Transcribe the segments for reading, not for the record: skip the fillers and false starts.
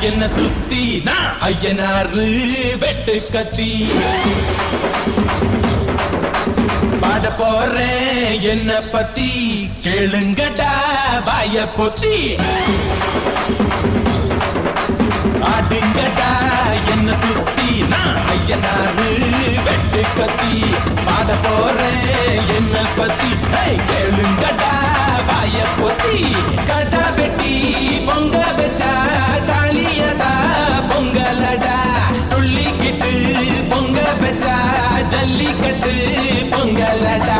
என்ன சுத்தி நான் ஐயனாரு வெட்டு கத்தி பாட போறேன் என்ன பத்தி கேளுங்கடா வாய பொத்தி ஆடுங்கடா என்ன சுத்தி நான் ஐயனாரு வெட்டு கத்தி பாட போறேன் என்ன பத்தி கேளுங்கடா வாய பொத்தி கடா வெட்டி பொங்க வச்சா தாலியதா பொங்கலடா துள்ளிக்கிட்டு பொங்க வச்சா ஜல்லிக்கட்டு பொங்கலடா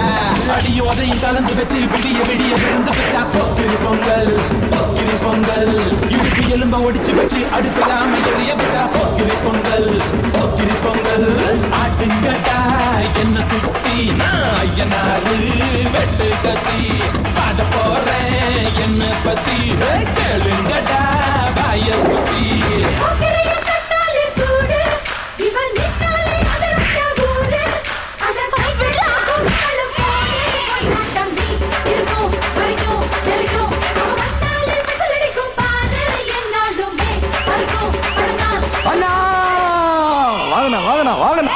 அடியும் அதையும் கலந்து வச்சு விடிய விடிய விருந்து வச்சா பொக்கிரி பொங்கல் பொக்கிரி பொங்கல் இடுப்பு எலும்ப ஒடிச்சு வச்சு அடுக்கலாம எறிய வச்சா பொக்கிரி பொங்கல் பொக்கிரி பொங்கல் ஆட்டுங்கட்டா என்ன சுத்தி நான் ஐயனாரு வெட்டு கத்தி பாட போறேன் என்ன பத்தி கேளுங்கடா வாய பத்தி வாங்கண்ணா வாங்கண்ணா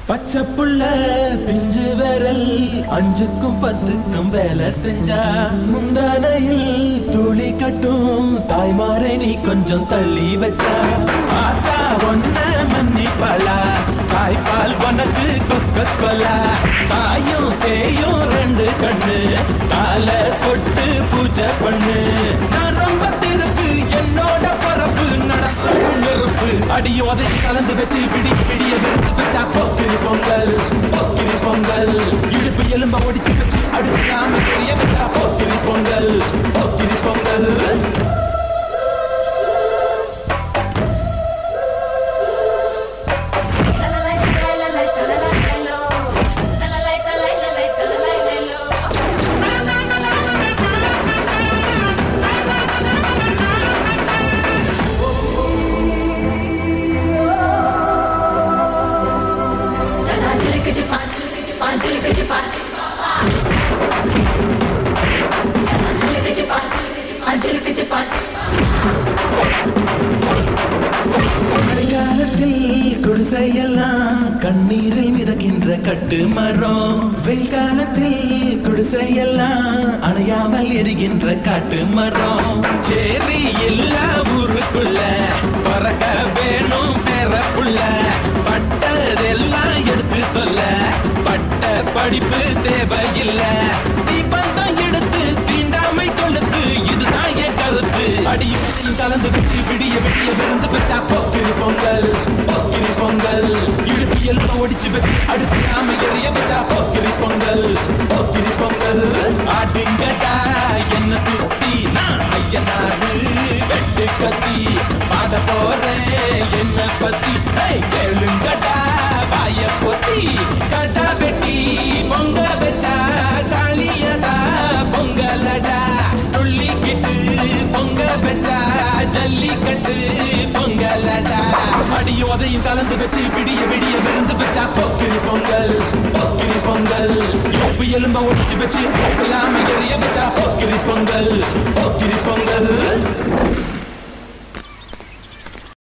பச்சை புள்ள பிஞ்சு விரல் 5க்கும் 10க்கும் வேலை செஞ்சா முந்தானையில் துளி கட்டும் தாய்மாரை நீ கொஞ்சம் தள்ளி வச்சா ஆத்தா ஒன்ன மன்னிப்பலா தாய்ப்பால் உனக்கு கொக்க கொலா தாயும் சேயும் 2 கண்ணு கால தொட்டு பூஜை பண்ணு நான் ரொம்ப திருப்பு என்னோட பரப்பு நடக்கும் நெருப்பு அடியும் அதை கலந்து வச்சு விடிய விடிய விருந்து வச்சா பொக்கிரி பொங்கல் பொக்கிரி பொங்கல் இடுப்பு எலும்ப ஒடிச்சு வச்சு அடுக்காம தெரிய வச்சா பொக்கிரி பொங்கல் பொக்கிரி பொங்கல் மழைக்காலத்தில் குடிசையெல்லாம் கண்ணீரில் மிதக்கின்ற கட்டு மரம் வெயில் காலத்தில் குடிசையெல்லாம் அணையாமல் எரிகின்ற காட்டு மரம் சேரி எல்லா ஊருக்குள்ள பறக்க வேணும் பெறப்புள்ள பட்டதெல்லாம் எடுத்து சொல்ல பட்ட படிப்பு தேவையில்லை தீபந்தம் எடுத்து தீண்டாமை கொளுத்து இதுதான் என் கருத்து அடியும் கலந்து வச்சு விடிய விடிய விருந்து வச்சா பொக்கிரி பொங்கல் பொக்கிரி பொங்கல் இடுப்பு எல்லாம் ஒடிச்சு வச்சு அடுக்காம எறிய வச்சா பொக்கிரி பொங்கல் பொக்கிரி பொங்கல் ஆடுங்கடா என்ன சுத்தி நான் ஐயனாரு வெட்டு கத்தி பாட போறேன் என்ன பத்தி கேளுங்கடா வாய பொத்தி கடா வெட்டி பொங்க வச்சா தாலியதா பொங்கலடா துள்ளிக்கிட்டு பொங்க வச்சா ஜல்லிக்கட்டு பொங்கலடா அடியும் அதையும் கலந்து வச்சு விடிய விடிய விருந்து வச்சா பொக்கிரி பொங்கல் பொக்கிரி பொங்கல் இடுப்பு எலும்ப ஒடிச்சு வச்சு எறிய வச்சா பொக்கிரி பொங்கல் பொக்கிரி பொங்கல்